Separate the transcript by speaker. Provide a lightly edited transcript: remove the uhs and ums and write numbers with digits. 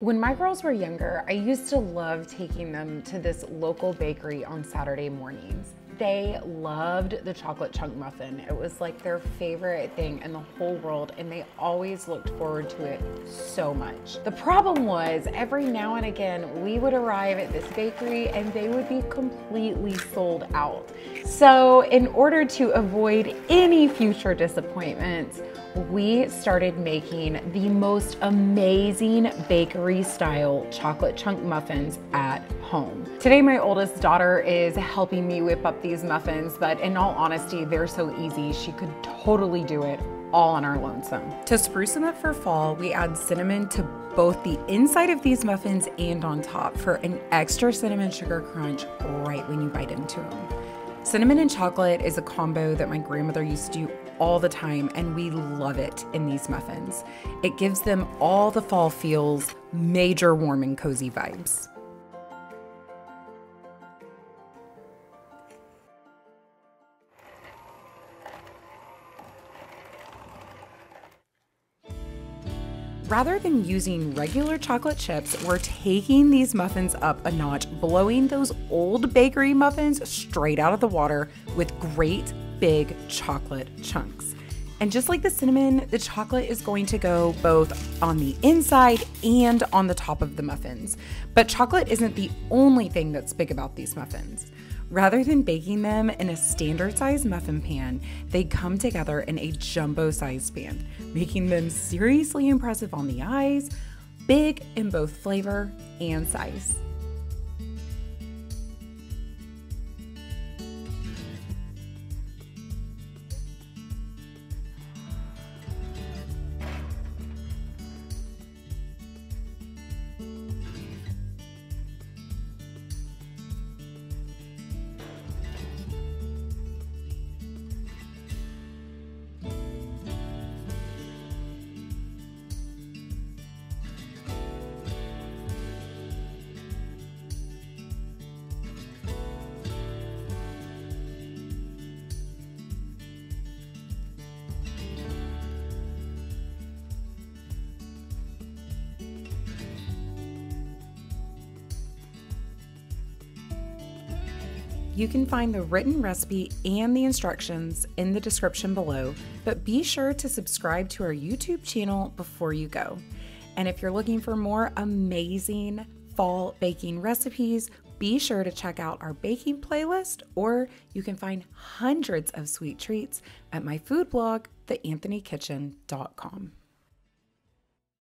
Speaker 1: When my girls were younger, I used to love taking them to this local bakery on Saturday mornings. They loved the chocolate chunk muffin. It was like their favorite thing in the whole world, and they always looked forward to it so much. The problem was, every now and again, we would arrive at this bakery and they would be completely sold out. So in order to avoid any future disappointments, we started making the most amazing bakery style chocolate chunk muffins at home. Today, my oldest daughter is helping me whip up these muffins, but in all honesty, they're so easy. She could totally do it all on our lonesome. To spruce them up for fall, we add cinnamon to both the inside of these muffins and on top for an extra cinnamon sugar crunch right when you bite into them. Cinnamon and chocolate is a combo that my grandmother used to do all the time, and we love it in these muffins. It gives them all the fall feels, major warm and cozy vibes. Rather than using regular chocolate chips, we're taking these muffins up a notch, blowing those old bakery muffins straight out of the water with great big chocolate chunks. And just like the cinnamon, the chocolate is going to go both on the inside and on the top of the muffins. But chocolate isn't the only thing that's big about these muffins. Rather than baking them in a standard size muffin pan, they come together in a jumbo size pan, making them seriously impressive on the eyes, big in both flavor and size. You can find the written recipe and the instructions in the description below, but be sure to subscribe to our YouTube channel before you go. And if you're looking for more amazing fall baking recipes, be sure to check out our baking playlist, or you can find hundreds of sweet treats at my food blog, theanthonykitchen.com.